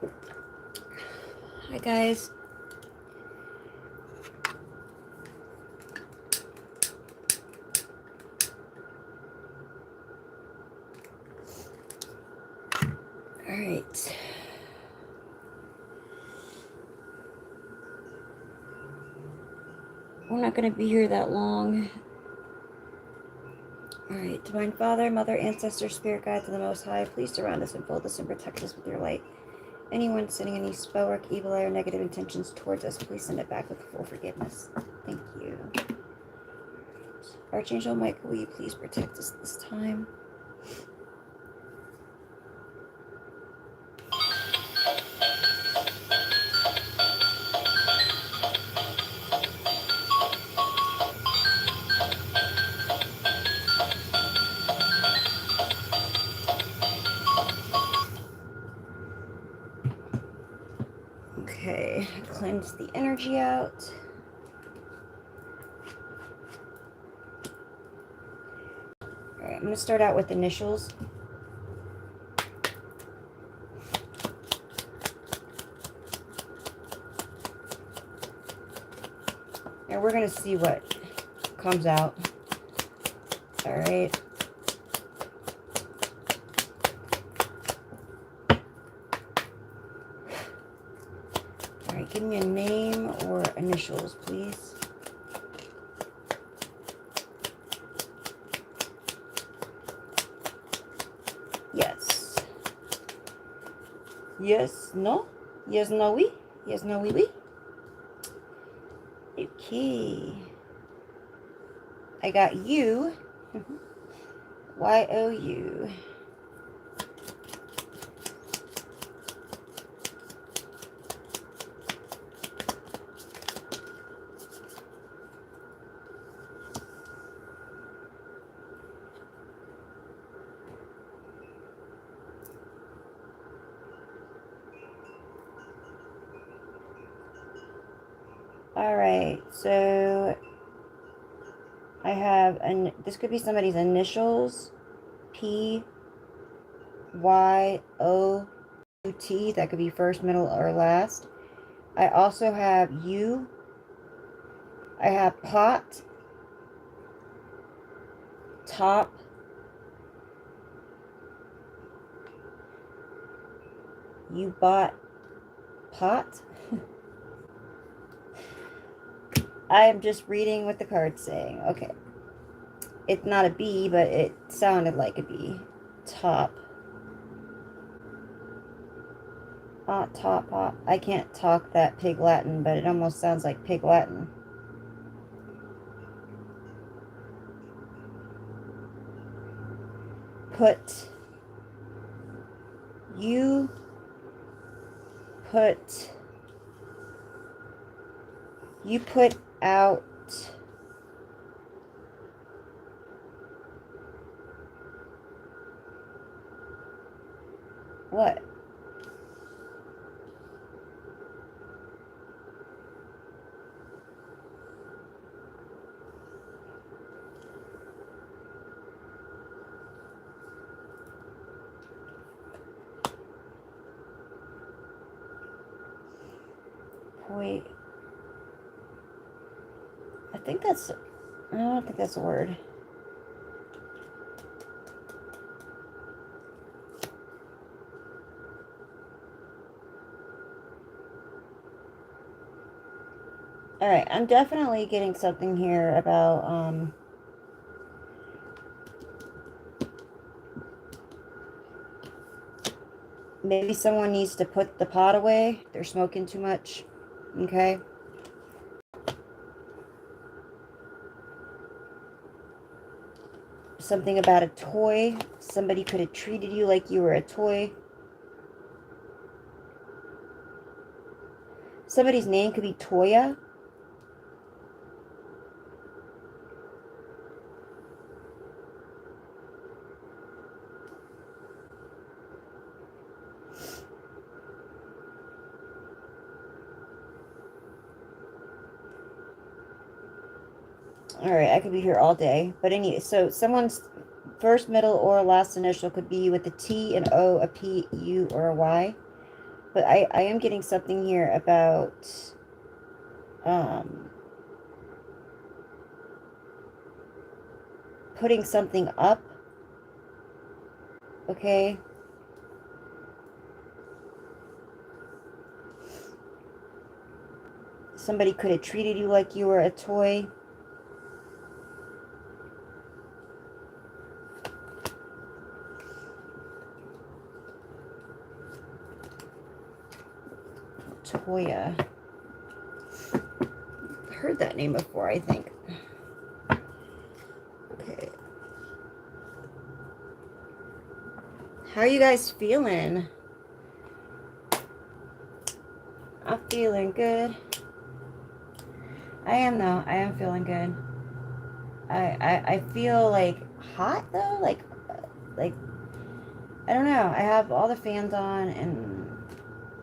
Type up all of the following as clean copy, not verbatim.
Hi, guys. All right. We're not going to be here that long. All right. Divine Father, Mother, Ancestor, Spirit Guides of the Most High, please surround us and fold us and protect us with your light. Anyone sending any spell work, evil eye, or negative intentions towards us, please send it back with full forgiveness. Thank you. Archangel Michael, will you please protect us this time? Okay, cleanse the energy out. All right, I'm going to start out with initials. And we're going to see what comes out. All right. All right, give me a name or initials, please. Yes. Yes, no. Yes, no, oui. Yes, no, oui, oui. Okay. I got you. Y-O-U. All right, so I have, this could be somebody's initials, P-Y-O-U-T. That could be first, middle, or last. I also have you. I have pot, top, you bought pot. I am just reading what the card's saying. Okay. It's not a B, but it sounded like a B. Top. Top. I can't talk that pig Latin, but it almost sounds like pig Latin. Put. You put. You put out. What? Wait. I don't think that's a word. All right, I'm definitely getting something here about, maybe someone needs to put the pot away. They're smoking too much. Okay. Something about a toy. Somebody could have treated you like you were a toy. Somebody's name could be Toya. All right, I could be here all day. But anyway, so someone's first, middle, or last initial could be with a T, an O, a P, U, or a Y. But I am getting something here about putting something up. Okay. Somebody could have treated you like you were a toy. Toya. Heard that name before, I think. Okay. How are you guys feeling? I'm feeling good. I am though. I am feeling good. I feel like hot though. Like I don't know. I have all the fans on and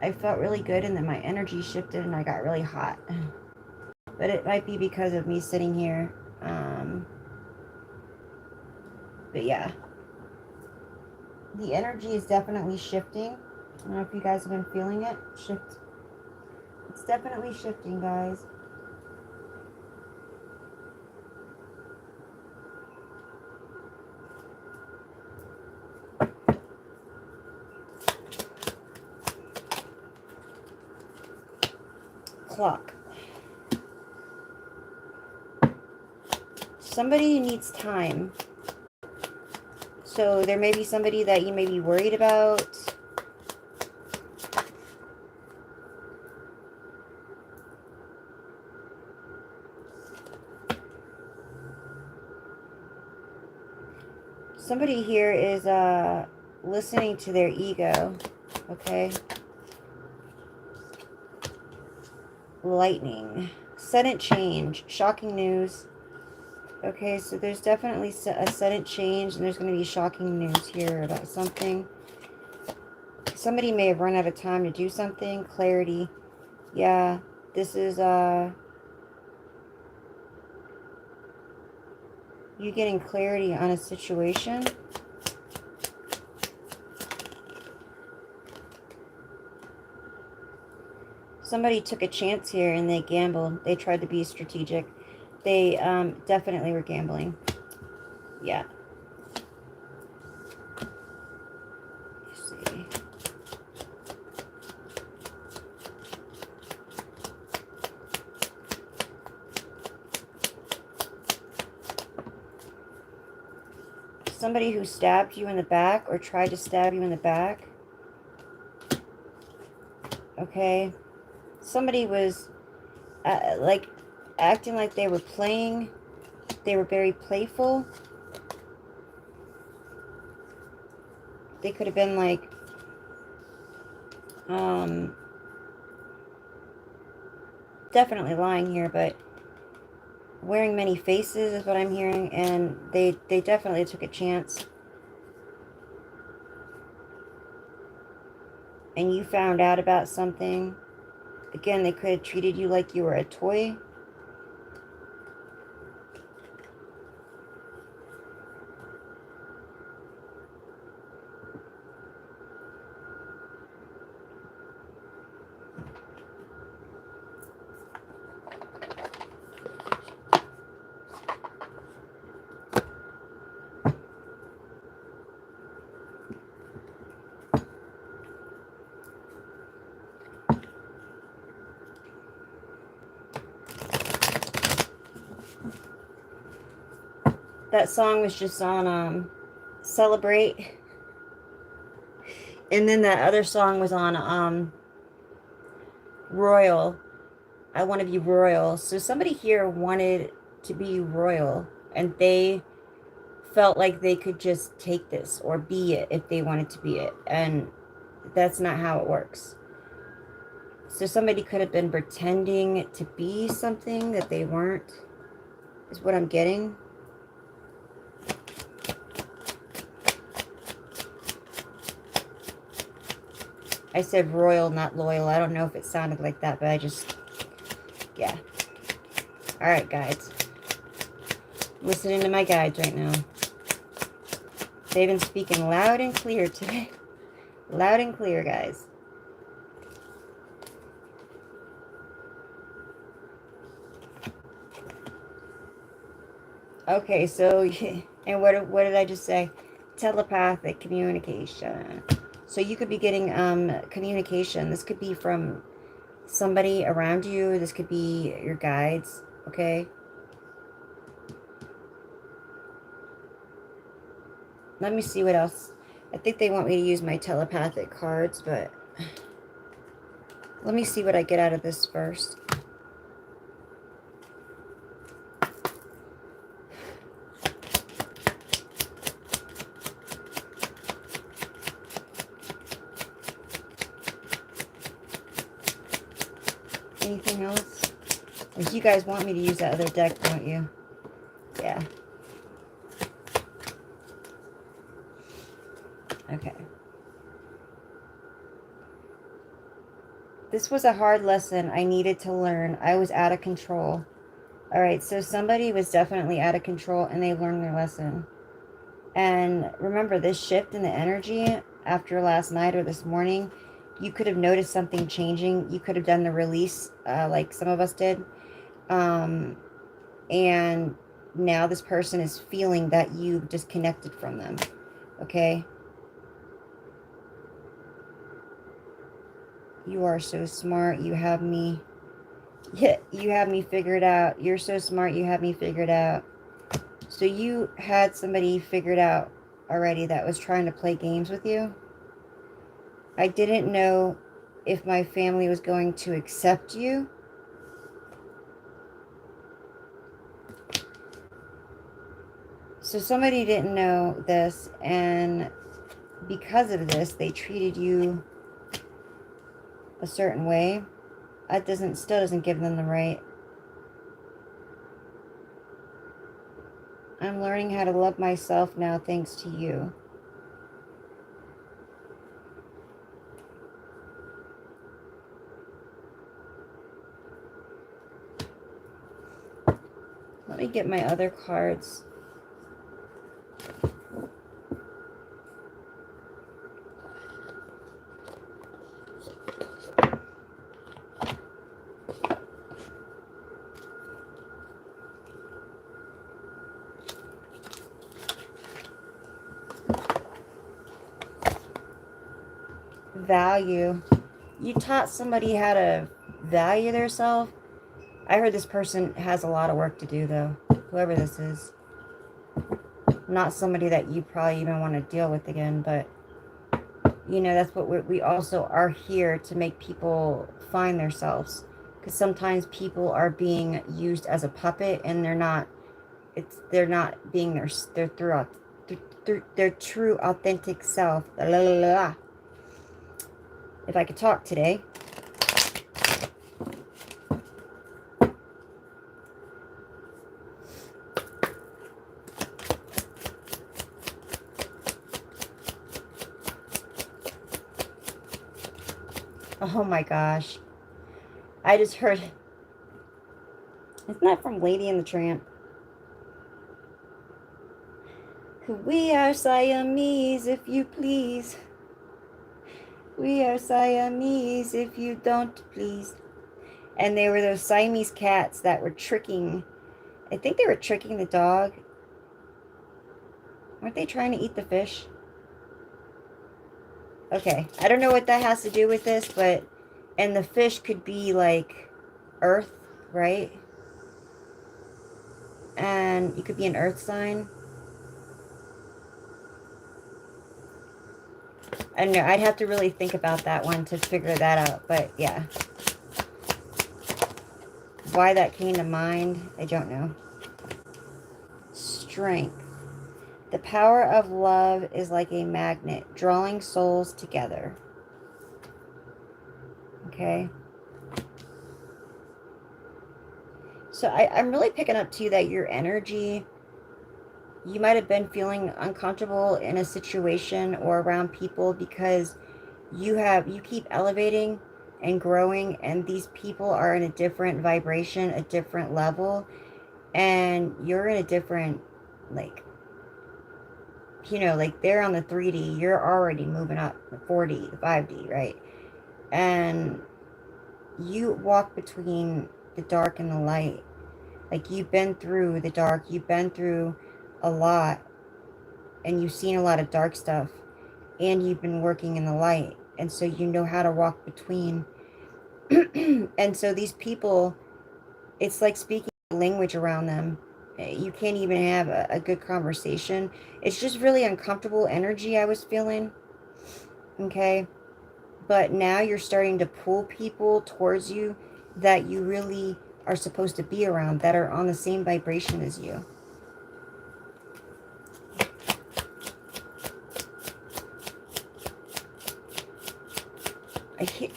I felt really good, and then my energy shifted and I got really hot. But it might be because of me sitting here. But yeah. The energy is definitely shifting. I don't know if you guys have been feeling it. Shift. It's definitely shifting, guys. Clock. Somebody needs time. So there may be somebody that you may be worried about. Somebody here is listening to their ego. Okay. Lightning. Sudden change. Shocking news. Okay, so there's definitely a sudden change, and there's going to be shocking news here about something. Somebody may have run out of time to do something. Clarity. Yeah, this is you getting clarity on a situation. Somebody took a chance here and they gambled. They tried to be strategic. They definitely were gambling. Yeah. Let's see. Somebody who stabbed you in the back or tried to stab you in the back. Okay. Somebody was like acting like they were playing. They were very playful. They could have been like definitely lying here, but wearing many faces is what I'm hearing, and they definitely took a chance. And you found out about something. Again, they could have treated you like you were a toy. That song was just on Celebrate. And then that other song was on Royal. I Want to Be Royal. So somebody here wanted to be royal, and they felt like they could just take this or be it if they wanted to be it. And that's not how it works. So somebody could have been pretending to be something that they weren't, is what I'm getting. I said royal, not loyal. I don't know if it sounded like that, but I just, yeah. All right, guides. Listening to my guides right now. They've been speaking loud and clear today. Loud and clear, guys. Okay, so, and what did I just say? Telepathic communication. So you could be getting communication. This could be from somebody around you. This could be your guides, okay? Let me see what else. I think they want me to use my telepathic cards, but let me see what I get out of this first. Anything else? You guys want me to use that other deck, don't you? Yeah. Okay. This was a hard lesson I needed to learn. I was out of control. All right, so somebody was definitely out of control and they learned their lesson. And remember, this shift in the energy after last night or this morning, you could have noticed something changing. You could have done the release like some of us did. And now this person is feeling that you disconnected from them. Okay? You are so smart. You have me... Yeah, you have me figured out. You're so smart. You have me figured out. So you had somebody figured out already that was trying to play games with you. I didn't know if my family was going to accept you. So somebody didn't know this, and because of this, they treated you a certain way. That still doesn't give them the right. I'm learning how to love myself now thanks to you. Let me get my other cards. Value. You taught somebody how to value themselves. I heard this person has a lot of work to do, though. Whoever this is. Not somebody that you probably even want to deal with again, but you know, that's what we also are here to make people find themselves. Because sometimes people are being used as a puppet, and they're not being their true authentic self. La, la, la, la. If I could talk today. Oh my gosh. I just heard. Isn't that from Lady and the Tramp? We are Siamese, if you please. We are Siamese, if you don't please. And they were those Siamese cats that were tricking. I think they were tricking the dog. Weren't they trying to eat the fish? Okay, I don't know what that has to do with this, but... And the fish could be like Earth, right? And you could be an Earth sign. I don't know. I'd have to really think about that one to figure that out. But yeah. Why that came to mind, I don't know. Strength. The power of love is like a magnet, drawing souls together. Okay. So I'm really picking up too that your energy, you might have been feeling uncomfortable in a situation or around people because you keep elevating and growing, and these people are in a different vibration, a different level, and you're in a different, like, you know, like they're on the 3D, you're already moving up the 4D, the 5D, right? And you walk between the dark and the light. Like, you've been through the dark, you've been through a lot, and you've seen a lot of dark stuff, and you've been working in the light, and so you know how to walk between. And so these people, it's like speaking language around them. You can't even have a good conversation. It's just really uncomfortable energy I was feeling. Okay. But now you're starting to pull people towards you that you really are supposed to be around, that are on the same vibration as you.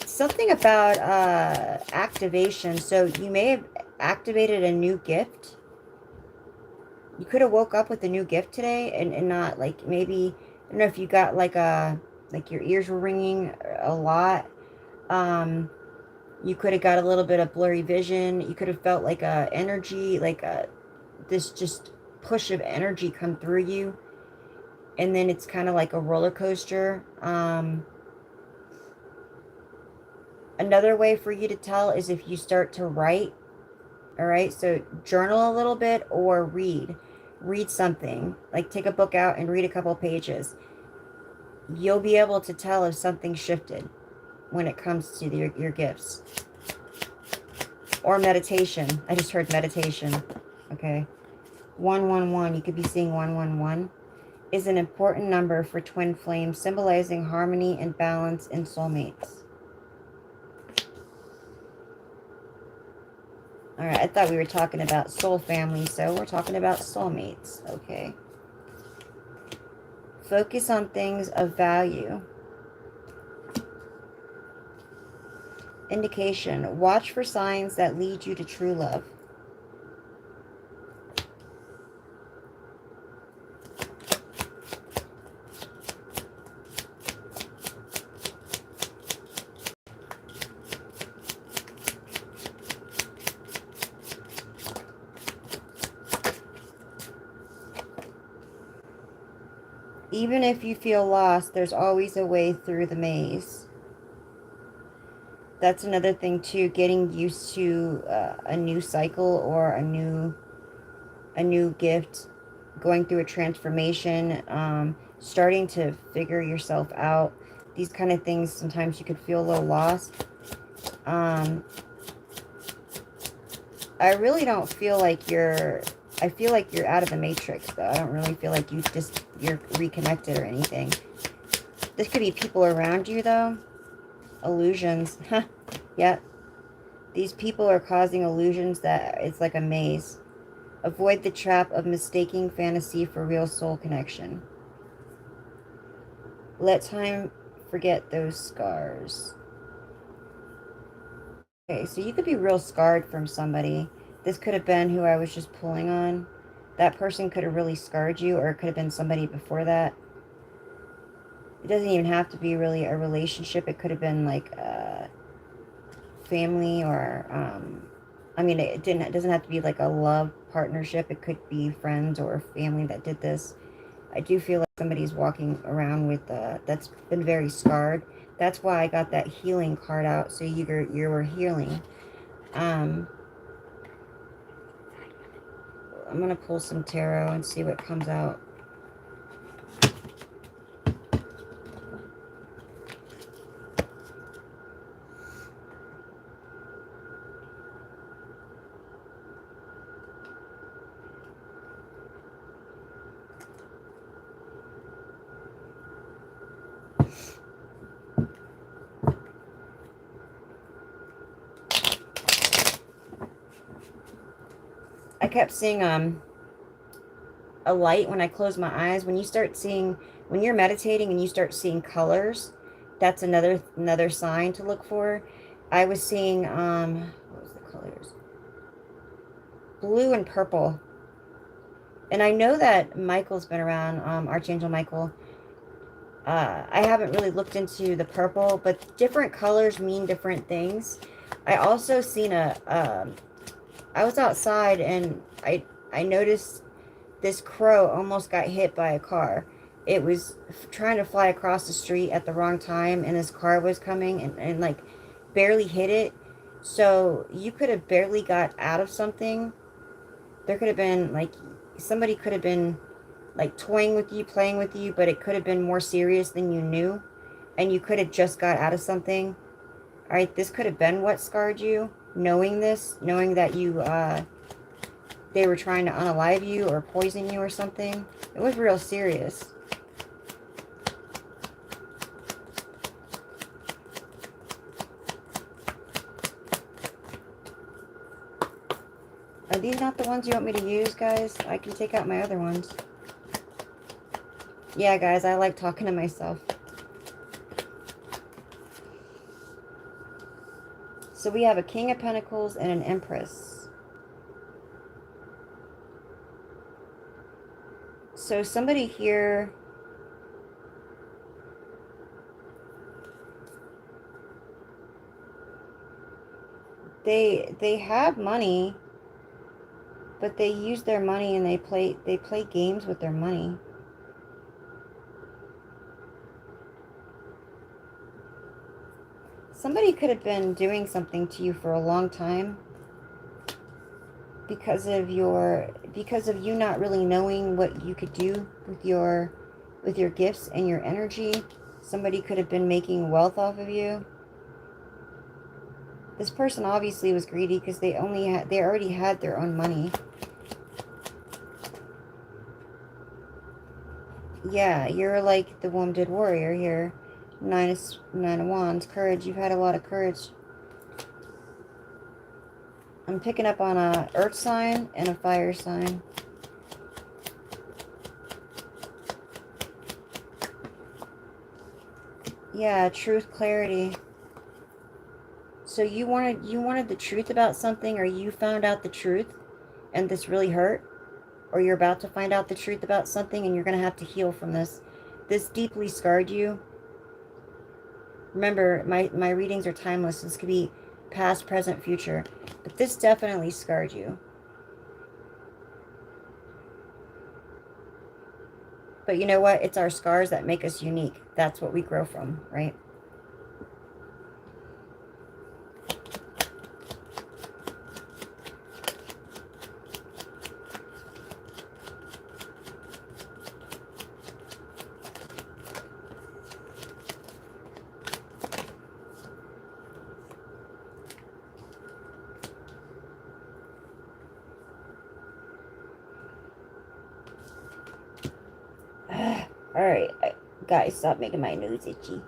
Something about activation. So you may have activated a new gift. You could have woke up with a new gift today, and not like, maybe, I don't know if you got like your ears were ringing a lot. You could have got a little bit of blurry vision. You could have felt like a energy, like this just push of energy come through you, and then it's kind of like a roller coaster. Another way for you to tell is if you start to write. All right, so journal a little bit, or read something, like take a book out and read a couple pages. You'll be able to tell if something shifted when it comes to your gifts. Or meditation. I just heard meditation. Okay. 111, you could be seeing 111, is an important number for twin flames, symbolizing harmony and balance in soulmates. All right, I thought we were talking about soul family, so we're talking about soulmates. Okay. Focus on things of value. Indication. Watch for signs that lead you to true love. Even if you feel lost, there's always a way through the maze. That's another thing too, getting used to a new cycle, or a new gift, going through a transformation, starting to figure yourself out. These kind of things, sometimes you could feel a little lost. I really don't feel like I feel like you're out of the matrix, though. I don't really feel like you're reconnected or anything. This could be people around you, though. Illusions. Yep. These people are causing illusions that it's like a maze. Avoid the trap of mistaking fantasy for real soul connection. Let time forget those scars. Okay, so you could be real scarred from somebody. This could have been who I was just pulling on. That person could have really scarred you, or it could have been somebody before that. It doesn't even have to be really a relationship. It could have been like a family, or I mean, it doesn't have to be like a love partnership. It could be friends or family that did this. I do feel like somebody's walking around with that's been very scarred. That's why I got that healing card out. So you were healing. I'm gonna pull some tarot and see what comes out. I kept seeing a light when I close my eyes. When you're meditating and you start seeing colors, that's another sign to look for. I was seeing what was the colors? Blue and purple. And I know that Michael's been around, Archangel Michael. I haven't really looked into the purple, but different colors mean different things. I also seen I was outside, and I noticed this crow almost got hit by a car. It was trying to fly across the street at the wrong time, and this car was coming, and like barely hit it. So you could have barely got out of something, There could have been, like, somebody could have been, like, toying with you, playing with you, but it could have been more serious than you knew. And you could have just got out of something. All right, this could have been what scarred you. Knowing this, knowing that you, they were trying to unalive you or poison you or something. It was real serious. Are these not the ones you want me to use, guys? I can take out my other ones. Yeah, guys, I like talking to myself. So we have a King of Pentacles and an Empress. So somebody here... They have money, but they use their money and they play games with their money. Somebody could have been doing something to you for a long time because of you not really knowing what you could do with your gifts and your energy. Somebody could have been making wealth off of you. This person obviously was greedy because they already had their own money. Yeah, you're like the Wounded Warrior here. Nine of Wands. Courage. You've had a lot of courage. I'm picking up on a earth sign and a fire sign. Yeah, truth, clarity. So you wanted the truth about something, or you found out the truth and this really hurt, or you're about to find out the truth about something and you're going to have to heal from this. This deeply scarred you. Remember, my readings are timeless. This could be past, present, future. But this definitely scarred you. But you know what? It's our scars that make us unique. That's what we grow from, right? Alright, guys, stop making my nose itchy.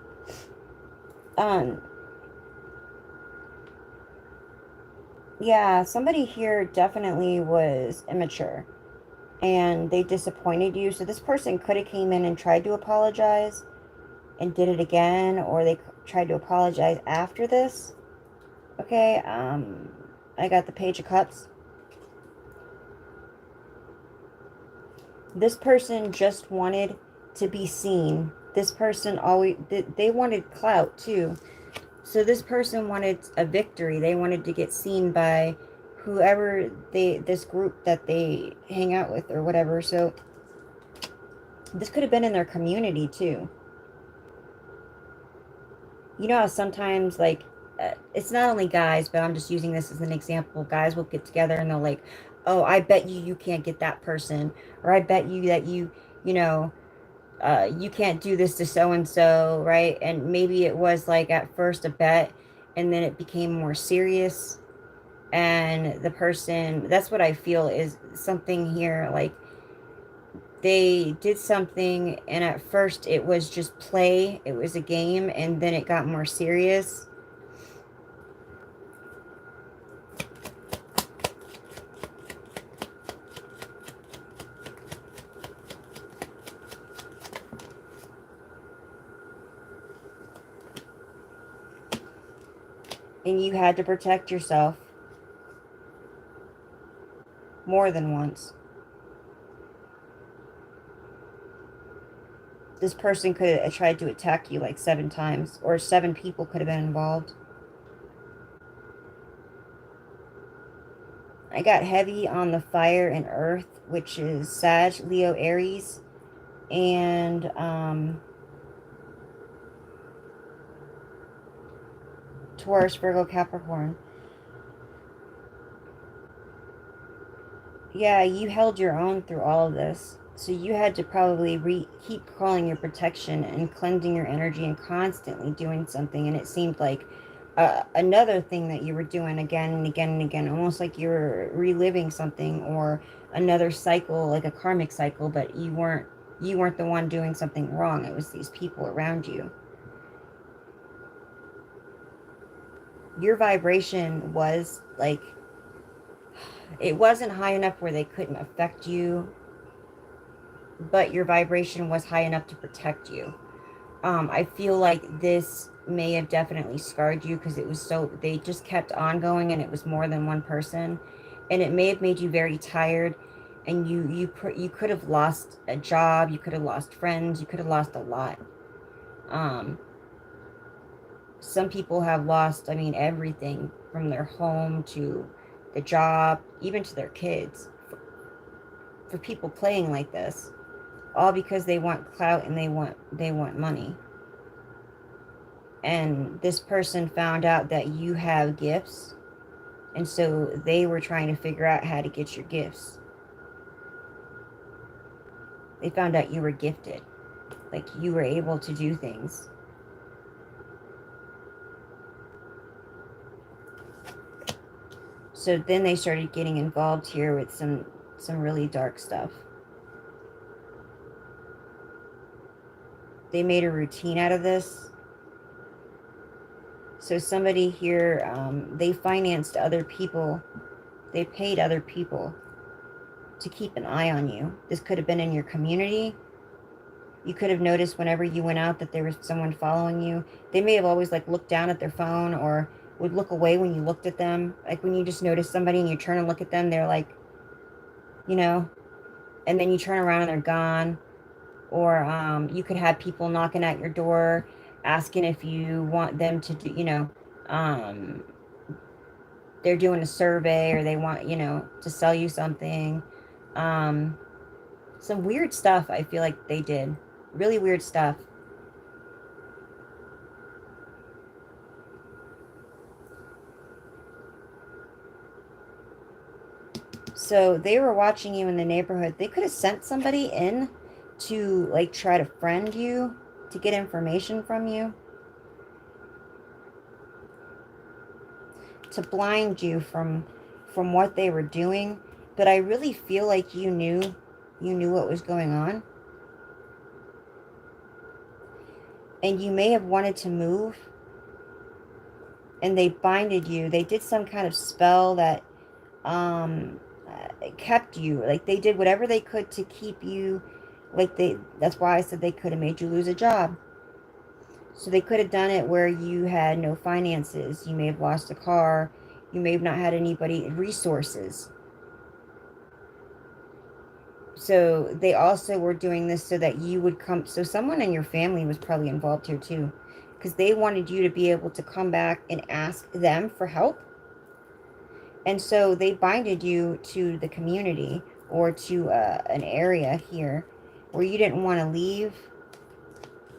Yeah, somebody here definitely was immature. And they disappointed you. So this person could have came in and tried to apologize and did it again. Or they tried to apologize after this. Okay, I got the Page of Cups. This person just wanted to be seen. This person always, they wanted clout too. So this person wanted a victory. They wanted to get seen by whoever this group that they hang out with or whatever. So this could have been in their community too. You know how sometimes, like, it's not only guys, but I'm just using this as an example. Guys will get together and they're like, oh, I bet you can't get that person. Or I bet you that you know, you can't do this to so-and-so, right? And maybe it was like at first a bet and then it became more serious. And the person, that's what I feel is something here, like they did something and at first it was just play, it was a game, and then it got more serious. And you had to protect yourself more than once. This person could have tried to attack you like 7 times, or 7 people could have been involved. I got heavy on the fire and earth, which is Sag, Leo, Aries, and Taurus, Virgo, Capricorn. Yeah, you held your own through all of this. So you had to probably keep calling your protection and cleansing your energy and constantly doing something. And it seemed like another thing that you were doing again and again and again, almost like you were reliving something or another cycle, like a karmic cycle, but you weren't the one doing something wrong. It was these people around you. Your vibration was like, it wasn't high enough where they couldn't affect you, but your vibration was high enough to protect you. I feel like this may have definitely scarred you because it was so, they just kept on going and it was more than one person. And it may have made you very tired, and you could have lost a job, you could have lost friends, you could have lost a lot. Um, some people have lost, I mean, everything from their home to the job, even to their kids, for people playing like this, all because they want clout and they want money. And this person found out that you have gifts, and so they were trying to figure out how to get your gifts. They found out you were gifted, like you were able to do things. So then they started getting involved here with some really dark stuff. They made a routine out of this. So somebody here, they financed other people. They paid other people to keep an eye on you. This could have been in your community. You could have noticed whenever you went out that there was someone following you. They may have always like looked down at their phone or would look away when you looked at them. Like when you just notice somebody and you turn and look at them, they're like, you know, and then you turn around and they're gone. Or you could have people knocking at your door asking if you want them to do, um, they're doing a survey or they want, to sell you something. Um, some weird stuff I feel like they did. Really weird stuff. So they were watching you in the neighborhood. They could have sent somebody in to like try to friend you, to get information from you, to blind you from what they were doing. But I really feel like you knew what was going on. And you may have wanted to move, and they binded you. They did some kind of spell that kept you. Like they did whatever they could to keep you. That's why I said they could have made you lose a job. So they could have done it where you had no finances. You may have lost a car. You may have not had anybody, resources. So they also were doing this so that you would come. So someone in your family was probably involved here too, because they wanted you to be able to come back and ask them for help. And so they binded you to the community or to an area here where you didn't want to leave.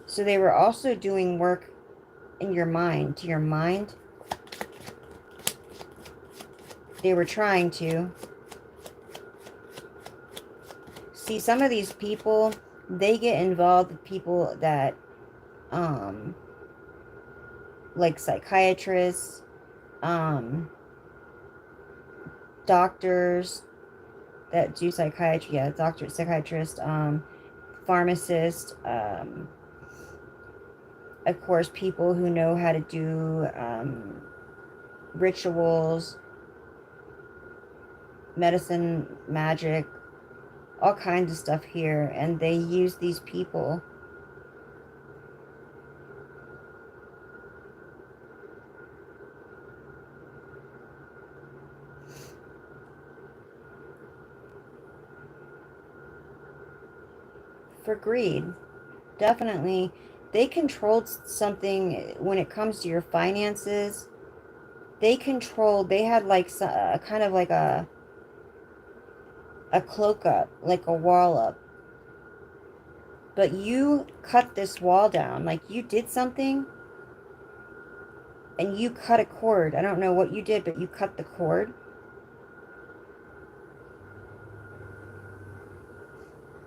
So they were also doing work in your mind, to your mind. They were trying to. See, some of these people, they get involved with people that, like psychiatrists, doctors that do psychiatry, yeah, doctors, psychiatrists, pharmacists, of course, people who know how to do rituals, medicine, magic, all kinds of stuff here, and they use these people for greed. Definitely, they controlled something when it comes to your finances. They had like kind of like a cloak up, like a wall up. But you cut this wall down, like you did something and you cut a cord. I don't know what you did, but you cut the cord.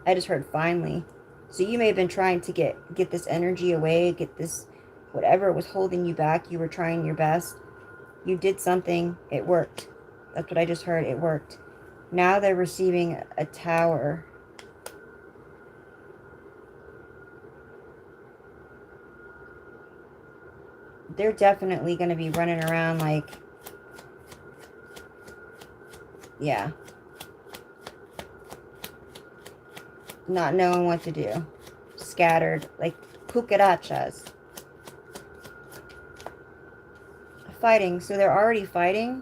I just heard finally. So you may have been trying to get this energy away, get this, whatever was holding you back. You were trying your best. You did something. It worked. That's what I just heard. It worked. Now they're receiving a tower. They're definitely going to be running around like, yeah, not knowing what to do. Scattered, like cucarachas. Fighting. So they're already fighting.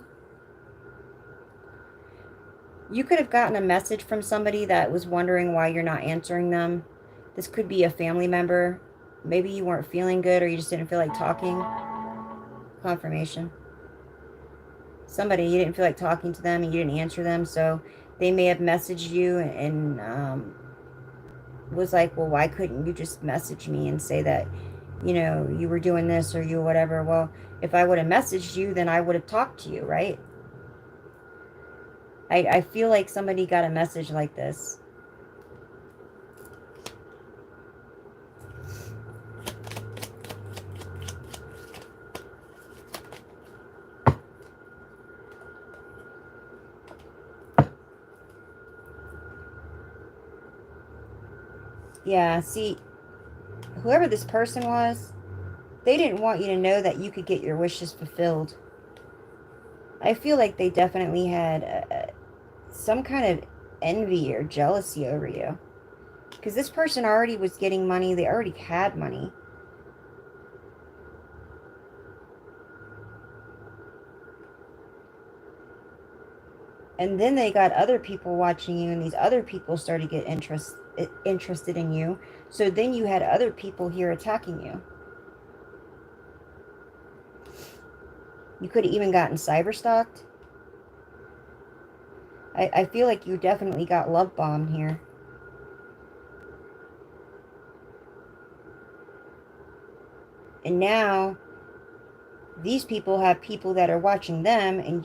You could have gotten a message from somebody that was wondering why you're not answering them. This could be a family member. Maybe you weren't feeling good or you just didn't feel like talking. Confirmation. Somebody, you didn't feel like talking to them and you didn't answer them, so they may have messaged you and was like, well, why couldn't you just message me and say that, you know, you were doing this or you whatever. Well, if I would have messaged you, then I would have talked to you, right? I feel like somebody got a message like this. Yeah, see, whoever this person was, they didn't want you to know that you could get your wishes fulfilled. I feel like they definitely had some kind of envy or jealousy over you. Because this person already was getting money. They already had money. And then they got other people watching you, and these other people started to get interested in you. So then you had other people here attacking you. You could have even gotten cyber stalked. I feel like you definitely got love bombed here. And now these people have people that are watching them, and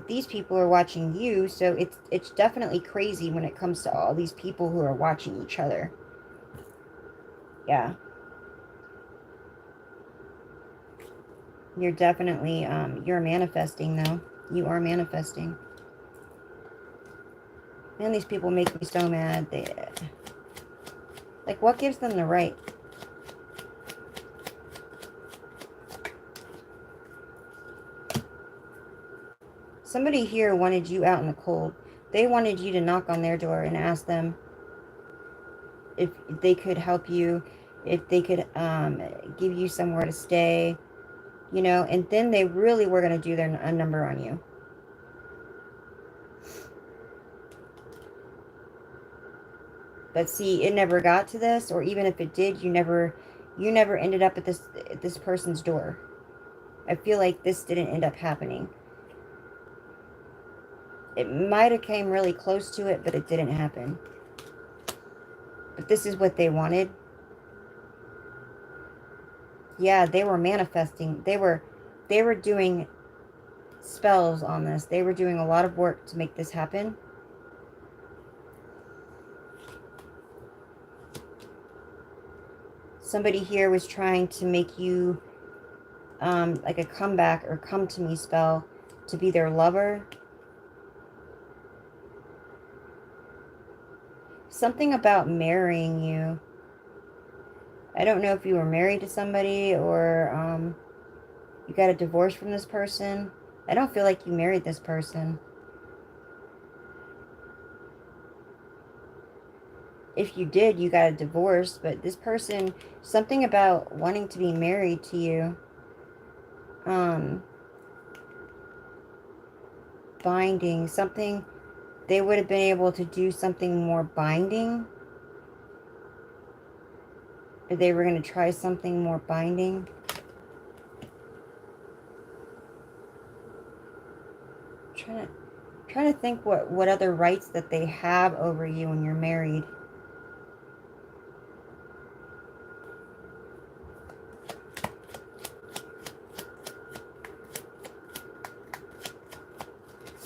these people are watching you. So it's definitely crazy when it comes to all these people who are watching each other. Yeah. You're definitely, you're manifesting, though. You are manifesting. Man, these people make me so mad. Like, what gives them the right? Somebody here wanted you out in the cold. They wanted you to knock on their door and ask them if they could help you, if they could give you somewhere to stay, you know, and then they really were going to do a number on you. But see, it never got to this, or even if it did, you never ended up at this person's door. I feel like this didn't end up happening. It might have came really close to it, but it didn't happen. But this is what they wanted. Yeah, they were manifesting. They were doing spells on this. They were doing a lot of work to make this happen. Somebody here was trying to make you like a comeback or come to me spell to be their lover. Something about marrying you. I don't know if you were married to somebody or you got a divorce from this person. I don't feel like you married this person. If you did, you got a divorce, but this person, something about wanting to be married to you. Binding, something, they would have been able to do something more binding. Or they were going to try something more binding. Trying to think what other rights that they have over you when you're married.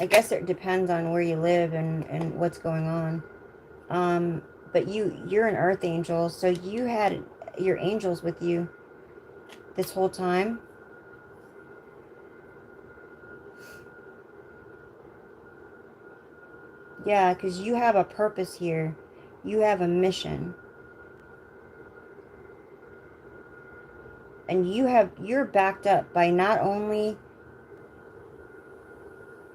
I guess it depends on where you live and what's going on. But you're an earth angel, so you had your angels with you this whole time. Yeah, because you have a purpose here. You have a mission. And you're backed up by not only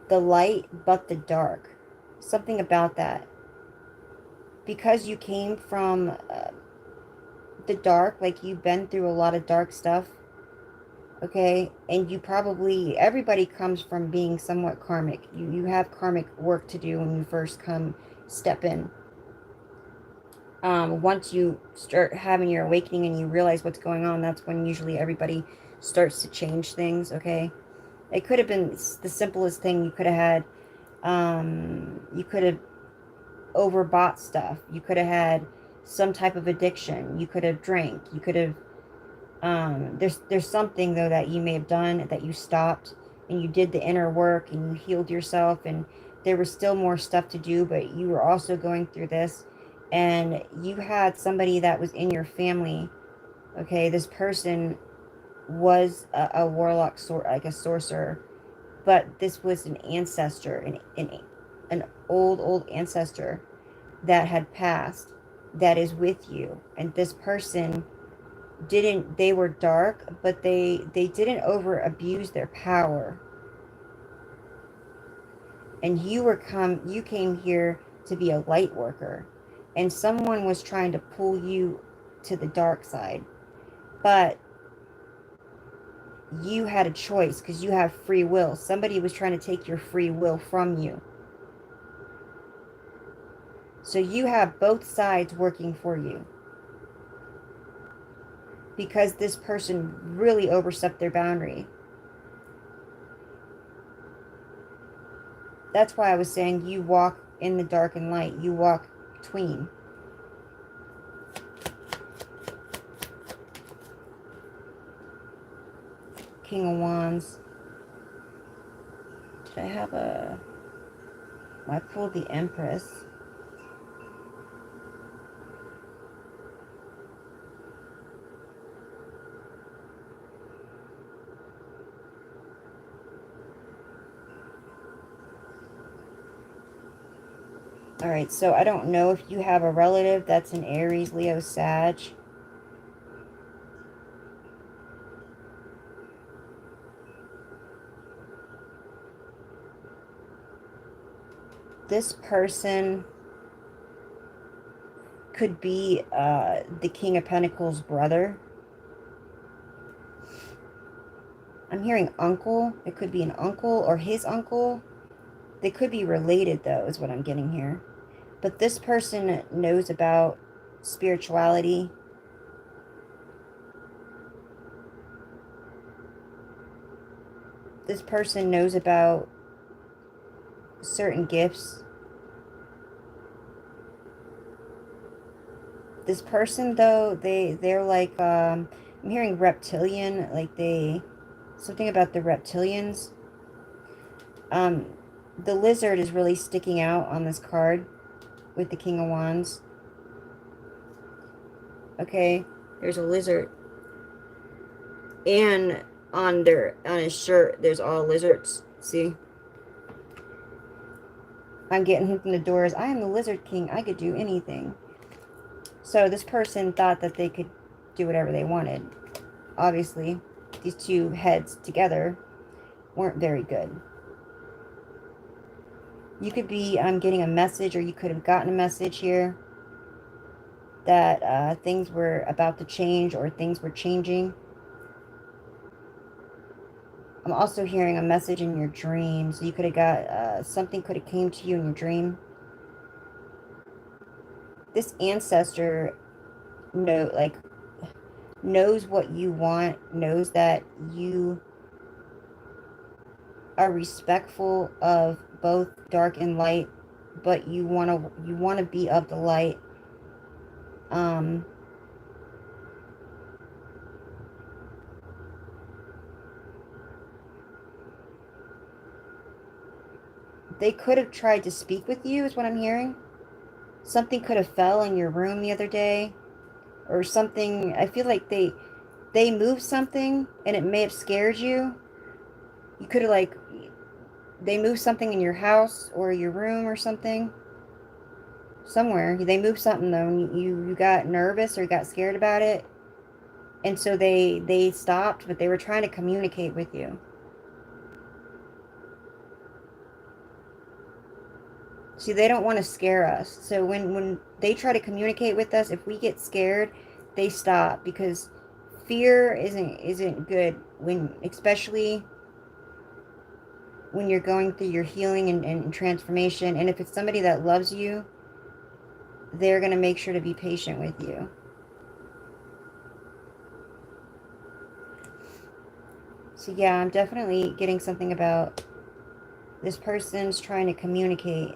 the light, but the dark. Something about that. Because you came from the dark, like you've been through a lot of dark stuff, okay? And you probably, everybody comes from being somewhat karmic. You have karmic work to do when you first step in. Once you start having your awakening and you realize what's going on, that's when usually everybody starts to change things, okay? It could have been the simplest thing. You could have overbought stuff. You could have had some type of addiction. You could have drank. You could have, there's something though that you may have done that you stopped and you did the inner work and you healed yourself, and there was still more stuff to do, but you were also going through this, and you had somebody that was in your family, okay? This person was a warlock, like a sorcerer, but this was an ancestor, an old ancestor that had passed, that is with you. And this person didn't, they were dark, but they didn't over abuse their power. And you came here to be a light worker, and someone was trying to pull you to the dark side, but you had a choice because you have free will. Somebody was trying to take your free will from you. So you have both sides working for you, because this person really overstepped their boundary. That's why I was saying you walk in the dark and light. You walk between. King of Wands. Did I have a... I pulled the Empress. Alright, so I don't know if you have a relative that's an Aries, Leo, Sag. This person could be the King of Pentacles' brother. I'm hearing uncle. It could be an uncle or his uncle. They could be related, though, is what I'm getting here. But this person knows about spirituality. This person knows about certain gifts. This person, though, they're like, I'm hearing reptilian, like something about the reptilians. The lizard is really sticking out on this card with the King of Wands. Okay, there's a lizard. And on his shirt, there's all lizards. See? I'm getting him from the doors. I am the Lizard King. I could do anything. So this person thought that they could do whatever they wanted. Obviously, these two heads together weren't very good. You could be getting a message, or you could have gotten a message here that things were about to change, or things were changing. I'm also hearing a message in your dream. So you could have got, something could have came to you in your dream. This ancestor knows what you want, knows that you are respectful of both dark and light, but you want to be of the light. They could have tried to speak with you, is what I'm hearing. something could have fell in your room the other day, or something. I feel like they moved something and it may have scared you. You could have, like, they moved something in your house or your room or something. Somewhere. They moved something though, and you got nervous or you got scared about it. And so they stopped, but they were trying to communicate with you. See, they don't want to scare us. So when they try to communicate with us, if we get scared, they stop, because fear isn't good, when, especially when you're going through your healing and transformation. And if it's somebody that loves you, they're going to make sure to be patient with you. So yeah, I'm definitely getting something about this person's trying to communicate.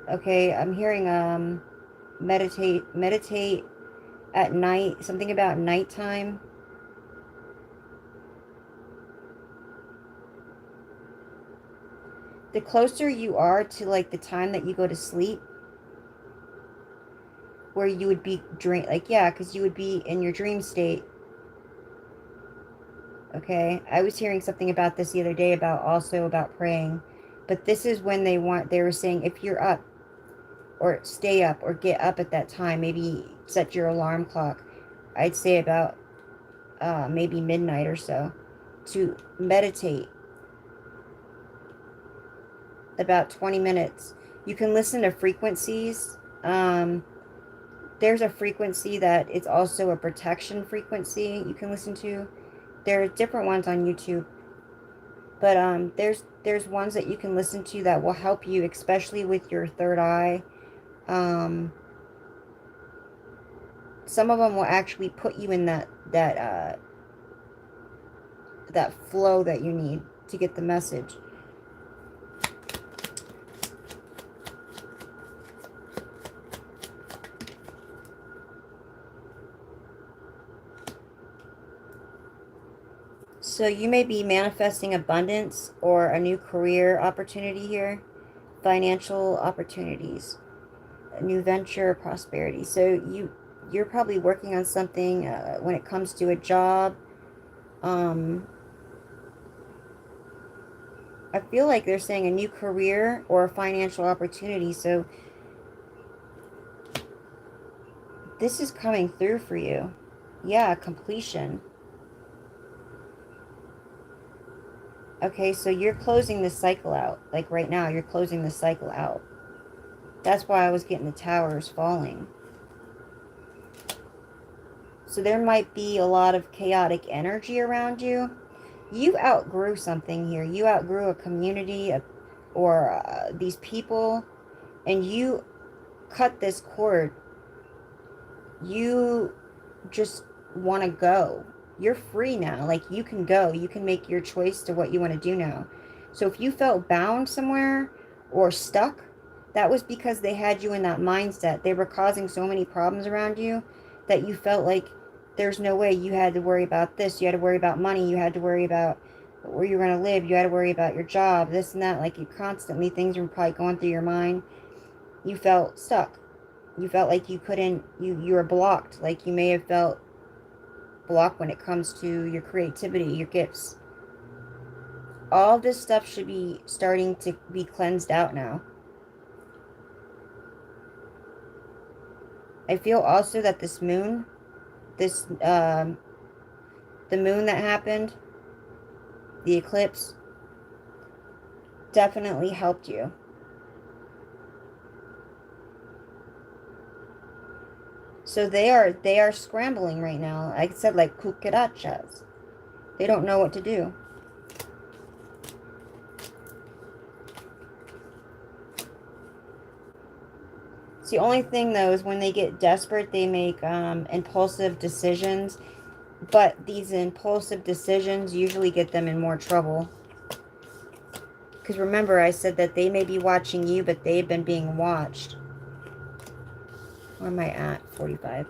Okay, I'm hearing meditate at night, something about nighttime. The closer you are to, like, the time that you go to sleep, where you would be like, yeah, because you would be in your dream state. Okay, I was hearing something about this the other day, about praying, but this is when they were saying, if you're up, or stay up, or get up at that time, maybe set your alarm clock. I'd say about maybe midnight or so, to meditate about 20 minutes. You can listen to frequencies. There's a frequency that it's also a protection frequency you can listen to. There are different ones on YouTube, but there's ones that you can listen to that will help you, especially with your third eye. Um, some of them will actually put you in that flow that you need to get the message. So you may be manifesting abundance or a new career opportunity here, financial opportunities, a new venture, prosperity. So you're probably working on something when it comes to a job. Um, I feel like they're saying a new career or a financial opportunity. So this is coming through for you. Yeah, completion. Okay, so you're closing this cycle out. Like right now, you're closing this cycle out. That's why I was getting the towers falling. So there might be a lot of chaotic energy around you. You outgrew something here. You outgrew a community, or these people, and you cut this cord. You just want to go. You're free now. Like, you can go. You can make your choice to what you want to do now. So if you felt bound somewhere or stuck, that was because they had you in that mindset. They were causing so many problems around you that you felt like there's no way. You had to worry about this. You had to worry about money. You had to worry about where you're going to live. You had to worry about your job, this and that. Like, you constantly, things were probably going through your mind. You felt stuck. You felt like you couldn't, you were blocked. Like, you may have felt blocked when it comes to your creativity, your gifts. All this stuff should be starting to be cleansed out now. I feel also that this moon, the moon that happened, the eclipse, definitely helped you. So they are scrambling right now. Like I said, like cucarachas. They don't know what to do. It's the only thing, though, is when they get desperate, they make impulsive decisions. But these impulsive decisions usually get them in more trouble. Because remember, I said that they may be watching you, but they've been being watched. Where am I at? 45.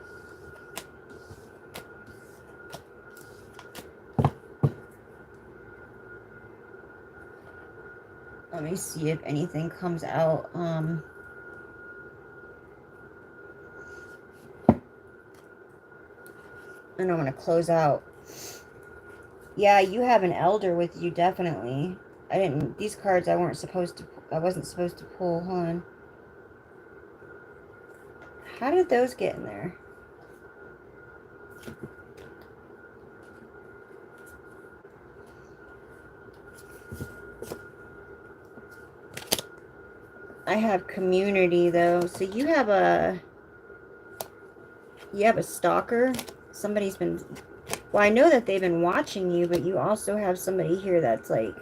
Let me see if anything comes out. And I'm going to close out. Yeah, you have an elder with you, definitely. These cards I wasn't supposed to pull. Hold on. How did those get in there? I have community, though. So you have a stalker. Somebody's been... Well, I know that they've been watching you, but you also have somebody here that's like...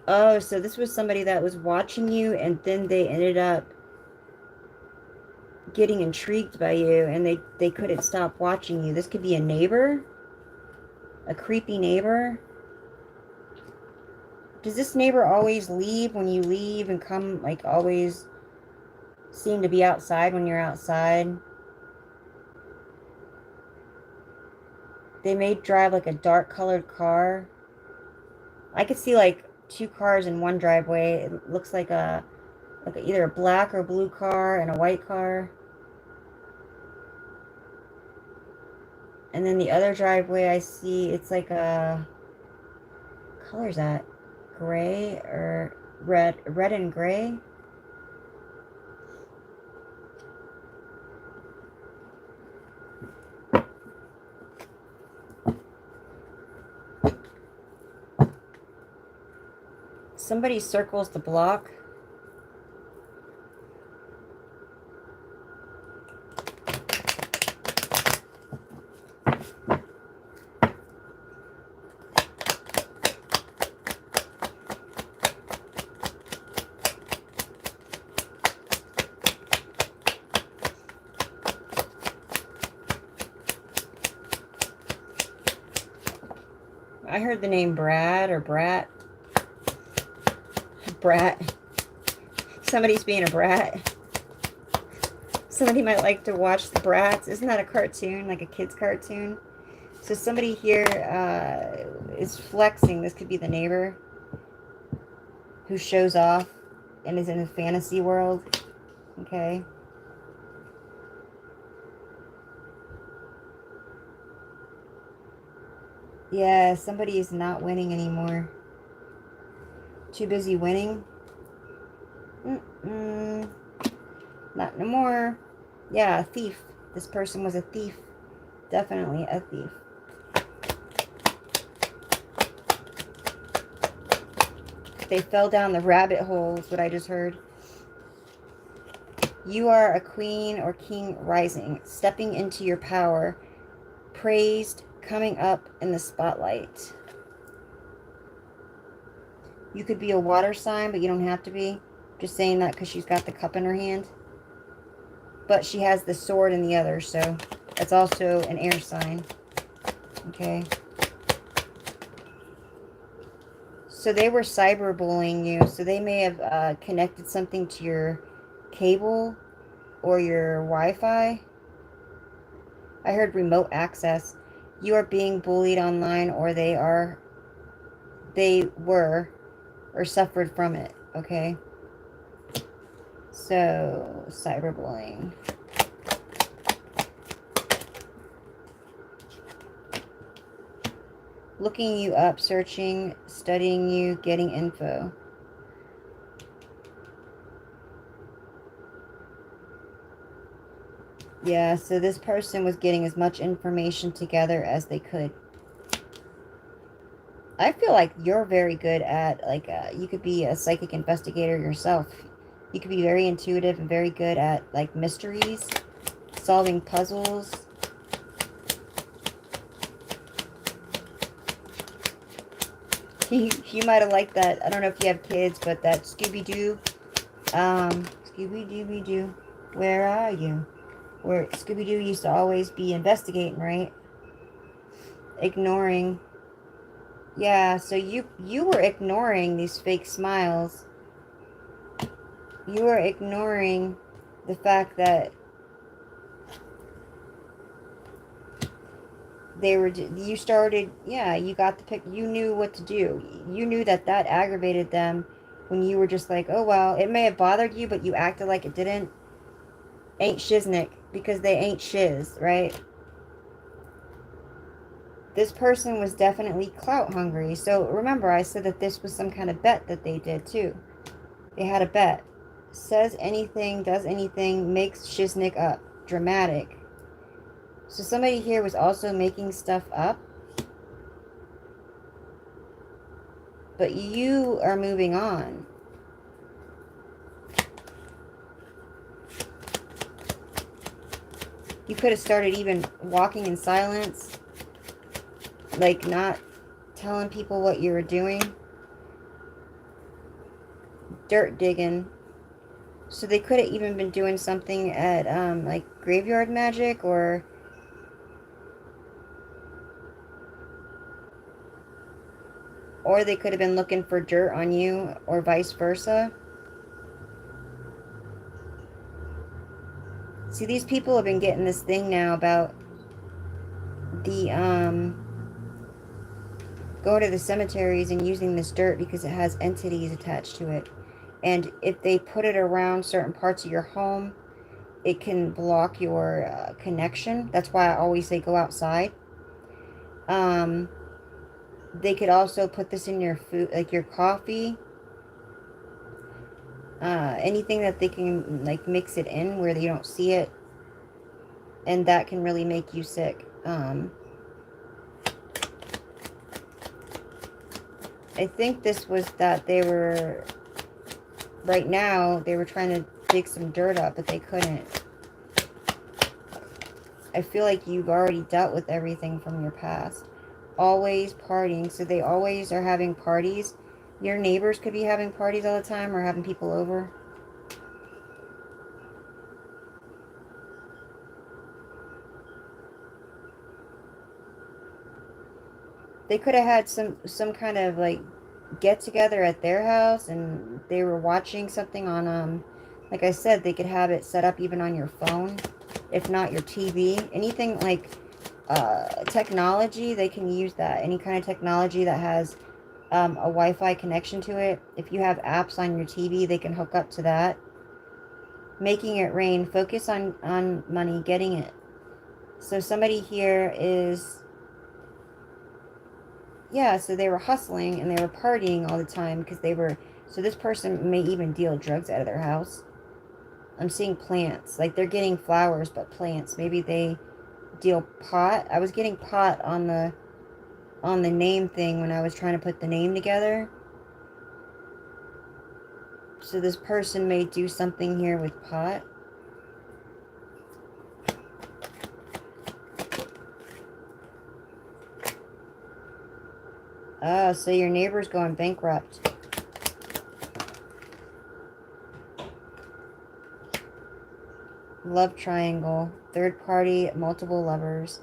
Oh, so this was somebody that was watching you, and then they ended up getting intrigued by you, and they couldn't stop watching you. This could be a neighbor. A creepy neighbor. Does this neighbor always leave when you leave and come, like, always seem to be outside when you're outside? They may drive, like, a dark-colored car. I could see, like, 2 cars in one driveway. It looks like either a black or blue car and a white car. And then the other driveway I see, it's like a... What color is that? Gray or red and gray. Somebody circles the block. I heard the name Brad or Brat. Brat. Somebody's being a brat. Somebody might like to watch the Bratz. Isn't that a cartoon, like a kid's cartoon? So somebody here is flexing. This could be the neighbor who shows off and is in a fantasy world. Okay. Yeah, somebody is not winning anymore. Too busy winning. Not no more. Yeah, a thief. This person was a thief. Definitely a thief. They fell down the rabbit hole is what I just heard. You are a queen or king rising, stepping into your power, praised, coming up in the spotlight. You could be a water sign, but you don't have to be. Just saying that because she's got the cup in her hand. But she has the sword in the other, so that's also an air sign. Okay. So they were cyberbullying you. So they may have connected something to your cable or your Wi-Fi. I heard remote access. You are being bullied online, or they were or suffered from it. Okay. So, cyberbullying. Looking you up, searching, studying you, getting info. Yeah, so this person was getting as much information together as they could. I feel like you're very good at, like, you could be a psychic investigator yourself. You could be very intuitive and very good at, like, mysteries, solving puzzles. You might have liked that. I don't know if you have kids, but that Scooby-Doo. Scooby-Dooby-Doo, where are you? Where Scooby-Doo used to always be investigating, right? Ignoring. Yeah, so you were ignoring these fake smiles. You were ignoring the fact that You started, yeah, you got the pick, you knew what to do. You knew that that aggravated them when you were just like, oh, well, it may have bothered you, but you acted like it didn't. Ain't shiznick, because they ain't shiz, right? This person was definitely clout hungry. So remember, I said that this was some kind of bet that they did too. They had a bet. Says anything, does anything, makes shiznick up. Dramatic. So somebody here was also making stuff up. But you are moving on. You could have started even walking in silence. Like not telling people what you were doing. Dirt digging. So they could have even been doing something at like graveyard magic, or they could have been looking for dirt on you, or vice versa. See, these people have been getting this thing now about the going to the cemeteries and using this dirt because it has entities attached to it. And if they put it around certain parts of your home, it can block your connection. That's why I always say go outside. They could also put this in your food, like your coffee. Anything that they can like mix it in where you don't see it. And that can really make you sick. I think this was that they were, right now, they were trying to dig some dirt up, but they couldn't. I feel like you've already dealt with everything from your past. Always partying, so they always are having parties. Your neighbors could be having parties all the time or having people over. They could have had some kind of like get together at their house, and they were watching something on like I said, they could have it set up even on your phone, if not your TV. Anything like technology, they can use that. Any kind of technology that has a Wi-Fi connection to it. If you have apps on your TV, they can hook up to that. Making it rain. Focus on money, getting it. So somebody here is, yeah, so they were hustling and they were partying all the time because they were, so this person may even deal drugs out of their house. I'm seeing plants, like they're getting flowers, but plants. Maybe they deal pot. I was getting pot on the name thing when I was trying to put the name together. So this person may do something here with pot. Oh, so your neighbor's going bankrupt. Love triangle. Third party, multiple lovers.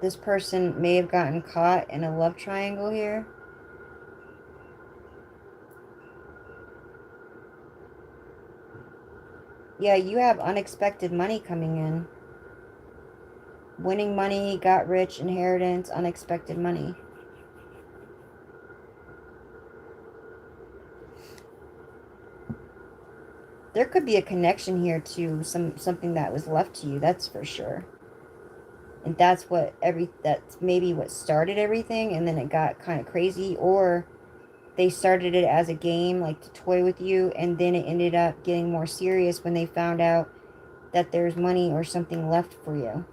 This person may have gotten caught in a love triangle here. Yeah, you have unexpected money coming in. Winning money, got rich, inheritance, unexpected money. There could be a connection here to something that was left to you, that's for sure. And that's that's maybe what started everything, and then it got kind of crazy, or they started it as a game, like to toy with you, and then it ended up getting more serious when they found out that there's money or something left for you.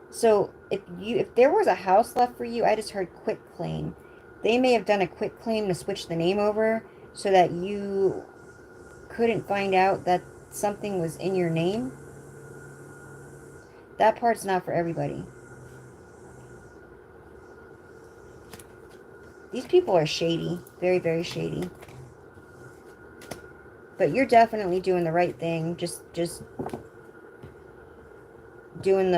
So if there was a house left for you, I just heard quit claim. They may have done a quit claim to switch the name over so that you couldn't find out that something was in your name. That part's not for everybody. These people are shady. Very, very shady. But you're definitely doing the right thing. Just doing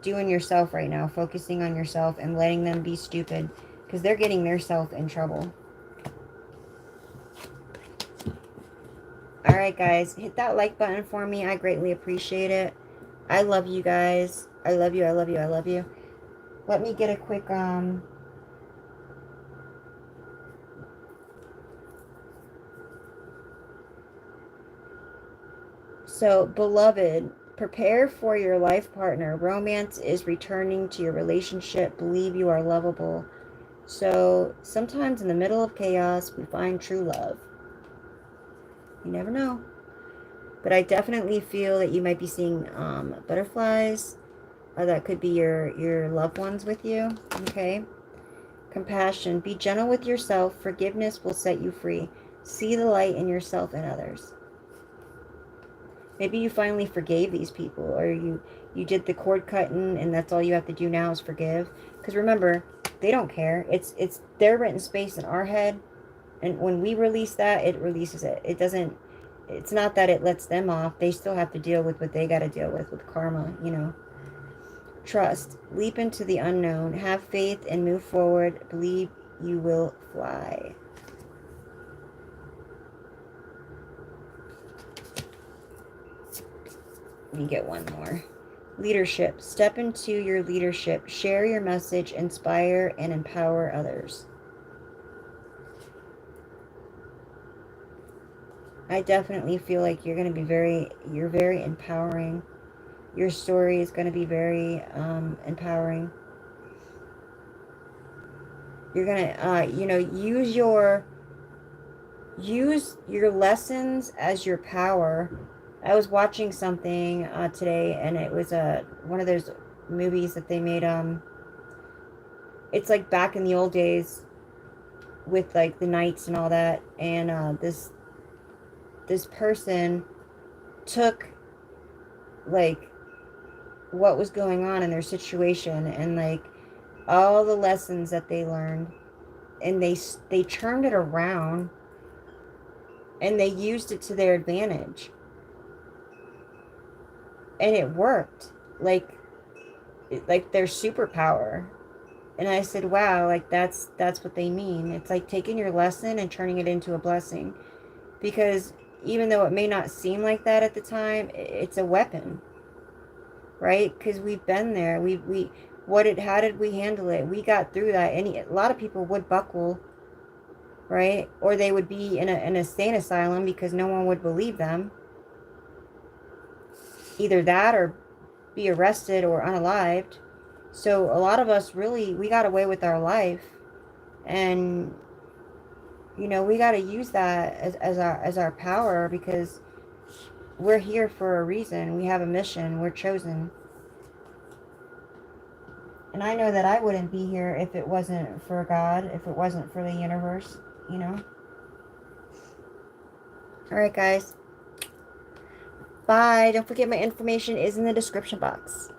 doing yourself right now. Focusing on yourself and letting them be stupid. Because they're getting themselves in trouble. All right, guys. Hit that like button for me. I greatly appreciate it. I love you guys. I love you. I love you. I love you. Let me get a quick, So, beloved, prepare for your life partner. Romance is returning to your relationship. Believe you are lovable. So, sometimes in the middle of chaos, we find true love. You never know. But I definitely feel that you might be seeing butterflies. That could be your loved ones with you. Okay. Compassion. Be gentle with yourself. Forgiveness will set you free. See the light in yourself and others. Maybe you finally forgave these people, or you did the cord cutting and that's all you have to do now is forgive. Because remember, they don't care. It's their written space in our head, and when we release that, it releases it. It doesn't, it's not that it lets them off. They still have to deal with what they got to deal with karma, you know. Trust. Leap into the unknown. Have faith and move forward. Believe you will fly. Let me get one more. Leadership. Step into your leadership. Share your message. Inspire and empower others. I definitely feel like you're going to be you're very empowering. Your story is going to be very empowering. You're going to, you know, use your lessons as your power. I was watching something today, and it was one of those movies that they made. It's like back in the old days with like the knights and all that, and this person took like what was going on in their situation and like all the lessons that they learned, and they turned it around and they used it to their advantage, and it worked like their superpower. And I said, wow, like that's what they mean. It's like taking your lesson and turning it into a blessing, because even though it may not seem like that at the time, it's a weapon, right? Because we've been there. How did we handle it? We got through that. A lot of people would buckle, right? Or they would be in a insane asylum because no one would believe them. Either that or be arrested or unalived. So a lot of us really, we got away with our life, and you know, we got to use that as our power, because we're here for a reason. We have a mission. We're chosen. And I know that I wouldn't be here if it wasn't for God, if it wasn't for the universe, you know. All right, guys. Bye. Don't forget my information is in the description box.